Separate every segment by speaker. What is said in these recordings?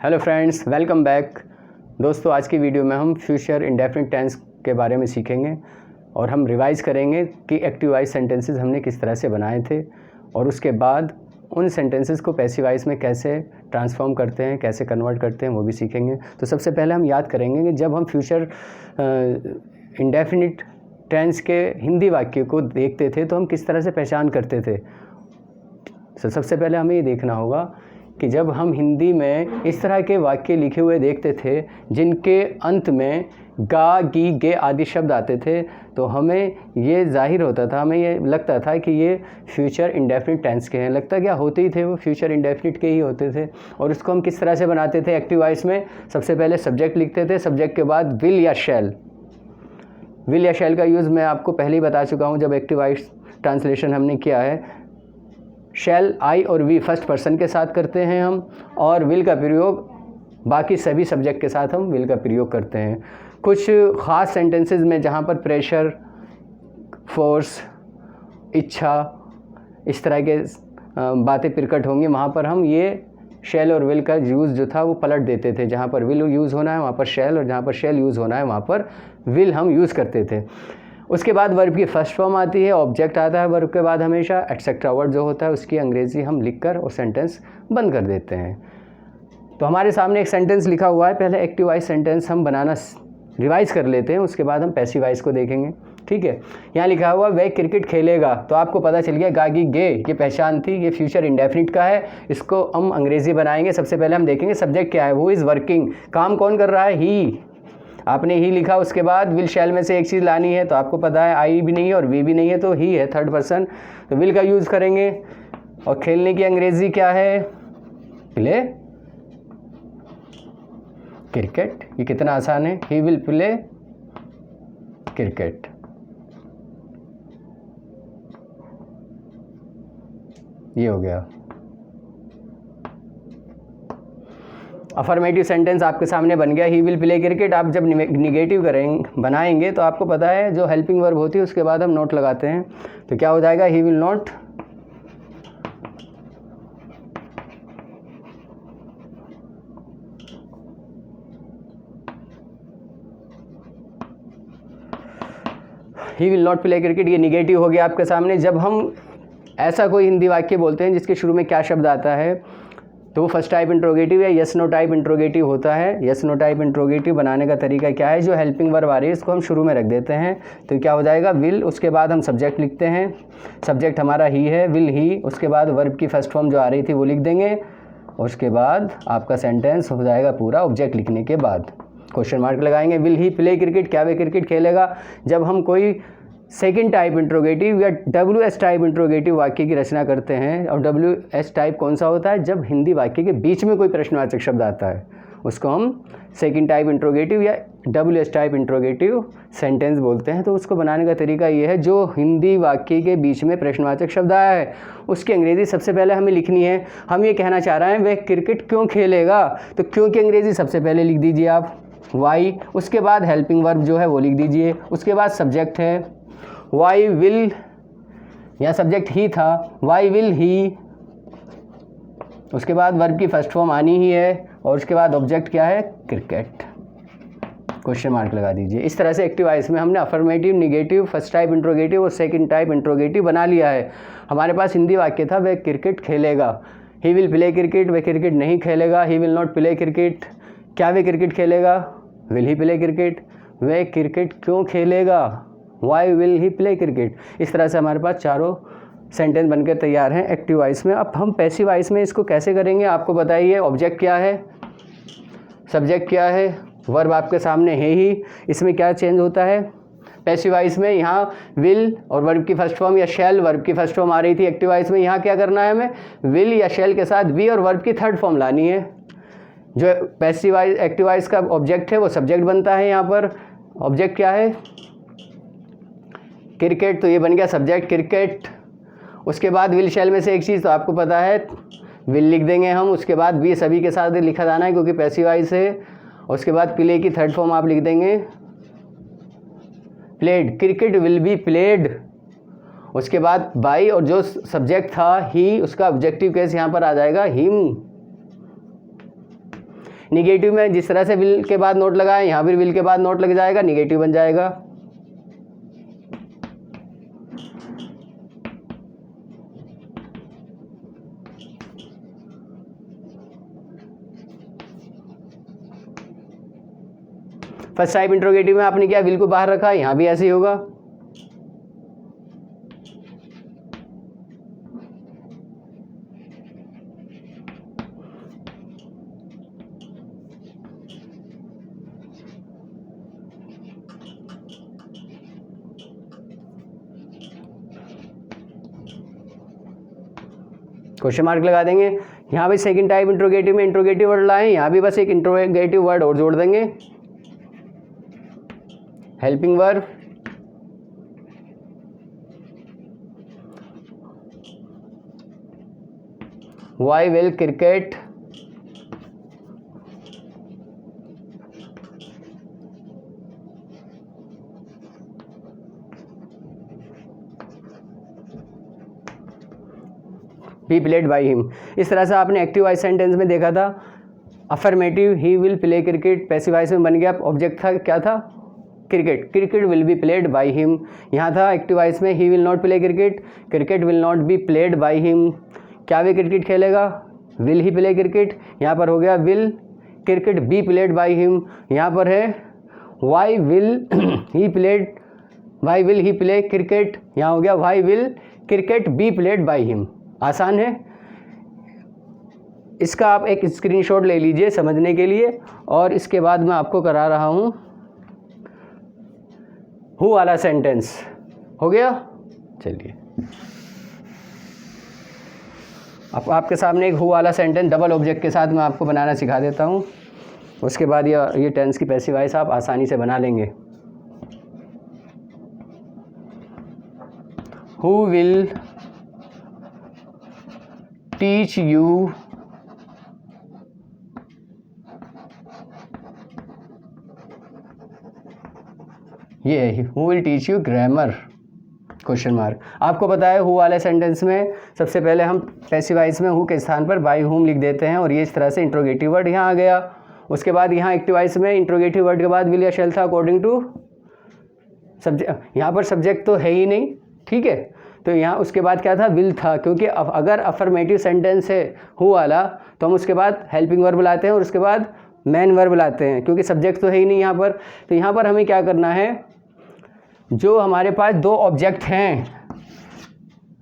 Speaker 1: Hello friends, welcome back. दोस्तों, आज की वीडियो में हम फ्यूचर इंडेफिनिट टेंस के बारे में सीखेंगे और हम रिवाइज़ करेंगे कि एक्टिव वॉइस सेंटेंसेस हमने किस तरह से बनाए थे और उसके बाद उन सेंटेंसेस को पैसिव वॉइस में कैसे ट्रांसफॉर्म करते हैं, कैसे कन्वर्ट करते हैं, वो भी सीखेंगे। तो सबसे पहले हम याद करेंगे कि जब हम फ्यूचर इंडेफिनिट टेंस के हिंदी वाक्य को देखते थे तो हम किस तरह से पहचान करते थे। तो सबसे पहले हमें ये देखना होगा कि जब हम हिंदी में इस तरह के वाक्य लिखे हुए देखते थे जिनके अंत में गा, गी, गे आदि शब्द आते थे तो हमें ये जाहिर होता था, हमें ये लगता था कि ये फ्यूचर इंडेफिनिट टेंस के हैं। लगता क्या होते ही थे, वो फ्यूचर इंडेफिनिट के ही होते थे। और उसको हम किस तरह से बनाते थे एक्टिव वॉइस में? सबसे पहले सब्जेक्ट लिखते थे, सब्जेक्ट के बाद विल या शैल। विल या शैल का यूज़ मैं आपको पहले ही बता चुका हूँ जब एक्टिव वॉइस ट्रांसलेशन हमने किया है। शैल आई और वी फर्स्ट पर्सन के साथ करते हैं हम, और विल का प्रयोग बाकी सभी सब्जेक्ट के साथ हम विल का प्रयोग करते हैं। कुछ ख़ास सेंटेंसेस में जहाँ पर प्रेशर, फोर्स, इच्छा, इस तरह के बातें प्रकट होंगी, वहाँ पर हम ये शैल और विल का यूज़ जो था वो पलट देते थे। जहाँ पर विल यूज़ होना है वहाँ पर शैल, और जहाँ पर शैल यूज़ होना है वहाँ पर विल हम यूज़ करते थे। उसके बाद वर्ब की फर्स्ट फॉर्म आती है, ऑब्जेक्ट आता है वर्ब के बाद हमेशा, एटसेट्रा वर्ड जो होता है उसकी अंग्रेज़ी हम लिखकर और सेंटेंस बंद कर देते हैं। तो हमारे सामने एक सेंटेंस लिखा हुआ है, पहले एक्टिव वॉइस सेंटेंस हम बनाना रिवाइज़ कर लेते हैं, उसके बाद हम पैसिव वॉइस को देखेंगे। ठीक है, यहाँ लिखा हुआ वह क्रिकेट खेलेगा, तो आपको पता चल गया गागी गे ये पहचान थी, ये फ्यूचर इंडेफिनिट का है। इसको हम अंग्रेज़ी बनाएंगे। सबसे पहले हम देखेंगे सब्जेक्ट क्या है, वो इज़ वर्किंग, काम कौन कर रहा है? ही। आपने ही लिखा, उसके बाद विल शैल में से एक चीज़ लानी है, तो आपको पता है आई भी नहीं है और वी भी नहीं है, तो ही है थर्ड पर्सन, तो विल का यूज़ करेंगे। और खेलने की अंग्रेज़ी क्या है? Play cricket. ये कितना आसान है, ही विल प्ले क्रिकेट। ये हो गया। अफर्मेटिव सेंटेंस आपके सामने बन गया, ही विल प्ले क्रिकेट। आप जब निगेटिव बनाएंगे तो आपको पता है जो हेल्पिंग वर्ब होती है उसके बाद हम नोट लगाते हैं, तो क्या हो जाएगा? ही विल नॉट प्ले क्रिकेट। ये निगेटिव हो गया आपके सामने। जब हम ऐसा कोई हिंदी वाक्य बोलते हैं जिसके शुरू में क्या शब्द आता है, तो वो फर्स्ट टाइप इंट्रोगेटिव या यस नो टाइप इंट्रोगेटिव होता है। यस नो टाइप इंट्रोगेटिव बनाने का तरीका क्या है? जो हेल्पिंग वर्ब आ रही है इसको हम शुरू में रख देते हैं, तो क्या हो जाएगा? विल, उसके बाद हम सब्जेक्ट लिखते हैं, सब्जेक्ट हमारा ही है, विल ही, उसके बाद वर्ब की फर्स्ट फॉर्म जो आ रही थी वो लिख देंगे, और उसके बाद आपका सेंटेंस हो जाएगा पूरा ऑब्जेक्ट लिखने के बाद। क्वेश्चन मार्क लगाएंगे, विल ही प्ले क्रिकेट, क्या वे क्रिकेट खेलेगा? जब हम कोई सेकेंड टाइप इंट्रोगेटिव या WS टाइप इंट्रोगेटिव वाक्य की रचना करते हैं, और WS टाइप कौन सा होता है? जब हिंदी वाक्य के बीच में कोई प्रश्नवाचक शब्द आता है उसको हम सेकेंड टाइप इंट्रोगेटिव या WS टाइप इंट्रोगेटिव सेंटेंस बोलते हैं। तो उसको बनाने का तरीका ये है, जो हिंदी वाक्य के बीच में प्रश्नवाचक शब्द आया है उसकी अंग्रेज़ी सबसे पहले हमें लिखनी है। हम ये कहना चाह रहे हैं वह क्रिकेट क्यों खेलेगा, तो क्यों की अंग्रेज़ी सबसे पहले लिख दीजिए आप, वाई, उसके बाद हेल्पिंग वर्ब जो है वो लिख दीजिए, उसके बाद सब्जेक्ट है वाई विल, या सब्जेक्ट ही था, वाई विल ही, उसके बाद वर्ब की फर्स्ट फॉर्म आनी ही है, और उसके बाद ऑब्जेक्ट क्या है? क्रिकेट। क्वेश्चन मार्क लगा दीजिए। इस तरह से एक्टिव वॉइस में हमने affirmative, negative, first type interrogative और सेकंड टाइप इंट्रोगेटिव बना लिया है। हमारे पास हिंदी वाक्य था वह क्रिकेट खेलेगा, ही विल प्ले क्रिकेट, वह क्रिकेट नहीं खेलेगा, he will not play cricket, क्या वे क्रिकेट खेलेगा? विल ही प्ले क्रिकेट, वह क्रिकेट क्यों खेलेगा? Why will he play cricket. इस तरह से हमारे पास चारों सेंटेंस बनकर तैयार हैं एक्टिव वॉइस में। अब हम पैसिव वॉइस में इसको कैसे करेंगे आपको बताइए। ऑब्जेक्ट क्या है, सब्जेक्ट क्या है, वर्ब आपके सामने है ही, इसमें क्या चेंज होता है? पैसिव वॉइस में यहाँ विल और वर्ब की फर्स्ट फॉर्म या शैल, वर्ब की फर्स्ट फॉर्म आ रही थी। एक्टिव वॉइस में यहाँ क्या करना है हमें? विल या शैल के साथ वी और वर्ब की थर्ड फॉर्म लानी है। जो पैसिव वॉइस एक्टिव वॉइस का ऑब्जेक्ट है वो सब्जेक्ट बनता है। यहाँ पर ऑब्जेक्ट क्या है? क्रिकेट, तो ये बन गया सब्जेक्ट क्रिकेट। उसके बाद विल शैल में से एक चीज़ तो आपको पता है, विल लिख देंगे हम, उसके बाद भी सभी के साथ लिखा जाना है क्योंकि पैसिव वॉइस है। उसके बाद प्ले की थर्ड फॉर्म आप लिख देंगे played, cricket will be played. उसके बाद बाई, और जो सब्जेक्ट था ही, उसका ऑब्जेक्टिव केस यहाँ पर आ जाएगा हिम। निगेटिव में जिस तरह से विल के बाद नोट लगाए यहाँ भी विल के बाद नोट लग जाएगा, निगेटिव बन जाएगा। फर्स्ट टाइप इंट्रोगेटिव में आपने क्या विल को बाहर रखा, यहाँ भी ऐसे ही होगा। क्वेश्चन मार्क लगा देंगे। यहाँ भी सेकंड टाइप इंट्रोगेटिव में इंट्रोगेटिव वर्ड लाए, यहाँ भी बस एक इंट्रोगेटिव वर्ड और जोड़ देंगे, helping verb. Why will cricket be played by him? इस तरह से आपने एक्टिव वॉइस सेंटेंस में देखा था, affirmative he will play cricket, passive voice में बन गया, ऑब्जेक्ट था क्या था, cricket, cricket will be played by him. यहाँ था एक्टिव वॉइस में he will not play cricket, cricket will not be played by him. क्या वे क्रिकेट खेलेगा, विल ही प्ले क्रिकेट। यहाँ पर हो गया will cricket be played by him. यहाँ पर है why will he play cricket, यहाँ हो गया why will cricket be played by him. आसान है, इसका आप एक स्क्रीनशॉट ले लीजिए समझने के लिए, और इसके बाद मैं आपको करा रहा हूँ हु वाला सेंटेंस। हो गया, चलिए अब आपके सामने एक हु वाला सेंटेंस डबल ऑब्जेक्ट के साथ मैं आपको बनाना सिखा देता हूँ, उसके बाद ये टेंस की पैसिव वॉइस आप आसानी से बना लेंगे। हु विल टीच यू ये है who will teach you grammar, question mark. आपको पता है हु वाले सेंटेंस में सबसे पहले हम पैसिव वॉइस में हु के स्थान पर बाय हुम लिख देते हैं, और ये इस तरह से इंट्रोगेटिव वर्ड यहाँ आ गया। उसके बाद यहाँ एक्टिव वॉइस में इंट्रोगेटिव वर्ड के बाद विल या शैल था अकॉर्डिंग टू सब्जेक्ट। यहाँ पर सब्जेक्ट तो है ही नहीं, ठीक है, तो यहाँ उसके बाद क्या था, विल था, क्योंकि अगर अफर्मेटिव सेंटेंस है हु वाला तो हम उसके बाद हेल्पिंग वर्ब लाते हैं और उसके बाद मेन वर्ब लाते हैं, क्योंकि सब्जेक्ट तो है ही नहीं यहाँ पर। तो यहाँ पर हमें क्या करना है, जो हमारे पास दो ऑब्जेक्ट हैं,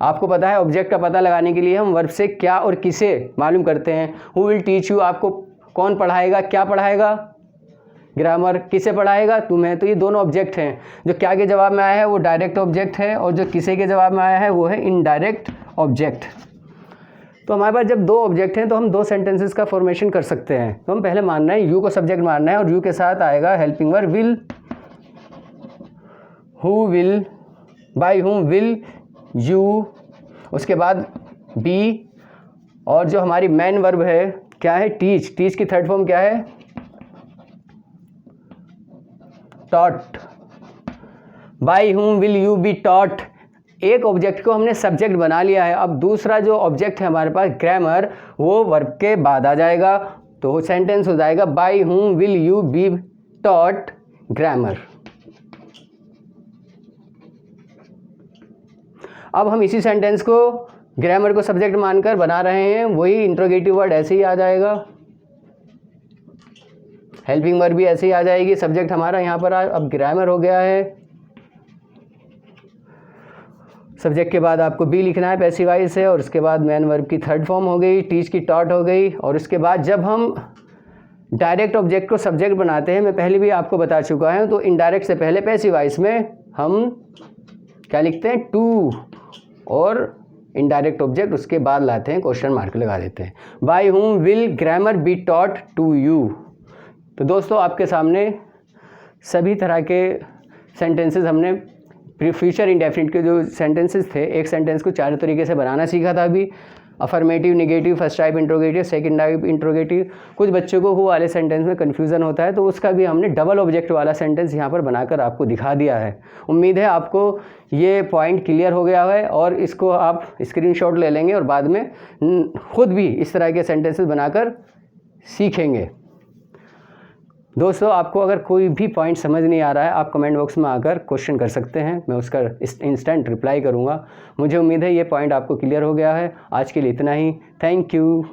Speaker 1: आपको पता है ऑब्जेक्ट का पता लगाने के लिए हम वर्ब से क्या और किसे मालूम करते हैं। हु विल टीच यू, आपको कौन पढ़ाएगा, क्या पढ़ाएगा, ग्रामर। किसे पढ़ाएगा, तुम्हें। तो ये दोनों ऑब्जेक्ट हैं, जो क्या के जवाब में आया है वो डायरेक्ट ऑब्जेक्ट है, और जो किसे के जवाब में आया है वो है इनडायरेक्ट ऑब्जेक्ट। तो हमारे पास जब दो ऑब्जेक्ट हैं तो हम दो सेंटेंसेस का फॉर्मेशन कर सकते हैं। तो हम पहले मानना है यू को सब्जेक्ट मानना है, और यू के साथ आएगा helping verb will. Who will, bye whom will you, उसके बाद बी, और जो हमारी मेन वर्ब है क्या है, टीच। टीच की थर्ड फॉर्म क्या है, taught. Bye whom will you be taught. एक ऑब्जेक्ट को हमने सब्जेक्ट बना लिया है, अब दूसरा जो ऑब्जेक्ट है हमारे पास ग्रामर, वो वर्ब के बाद आ जाएगा, तो सेंटेंस हो जाएगा bye whom will you be taught grammar. अब हम इसी सेंटेंस को ग्रामर को सब्जेक्ट मानकर बना रहे हैं, वही इंट्रोगेटिव वर्ड ऐसे ही आ जाएगा, हेल्पिंग वर्ब भी ऐसे ही आ जाएगी। सब्जेक्ट हमारा यहाँ पर अब ग्रामर हो गया है। सब्जेक्ट के बाद आपको बी लिखना है पैसिव वॉइस से, और उसके बाद मेन वर्ब की थर्ड फॉर्म हो गई, टीच की टॉट हो गई। और उसके बाद जब हम डायरेक्ट ऑब्जेक्ट को सब्जेक्ट बनाते हैं, मैं पहले भी आपको बता चुका हूँ, तो इनडायरेक्ट से पहले पैसिव वॉइस में हम क्या लिखते हैं, टू, और इनडायरेक्ट ऑब्जेक्ट उसके बाद लाते हैं, क्वेश्चन मार्क लगा देते हैं। By whom will grammar be taught to you. तो दोस्तों आपके सामने सभी तरह के सेंटेंसेस हमने फ्यूचर इंडेफिनिट के जो सेंटेंसेस थे, एक सेंटेंस को चार तरीके से बनाना सीखा था अभी, affirmative, negative, first type interrogative, second type interrogative. कुछ बच्चों को हु वाले सेंटेंस में कन्फ्यूज़न होता है, तो उसका भी हमने डबल ऑब्जेक्ट वाला सेंटेंस यहाँ पर बनाकर आपको दिखा दिया है। उम्मीद है आपको ये पॉइंट क्लियर हो गया है, और इसको आप स्क्रीनशॉट ले लेंगे और बाद में खुद भी इस तरह के सेंटेंसेस बनाकर सीखेंगे। दोस्तों आपको अगर कोई भी पॉइंट समझ नहीं आ रहा है, आप कमेंट बॉक्स में आकर क्वेश्चन कर सकते हैं, मैं उसका इंस्टेंट रिप्लाई करूँगा। मुझे उम्मीद है ये पॉइंट आपको क्लियर हो गया है। आज के लिए इतना ही। Thank you.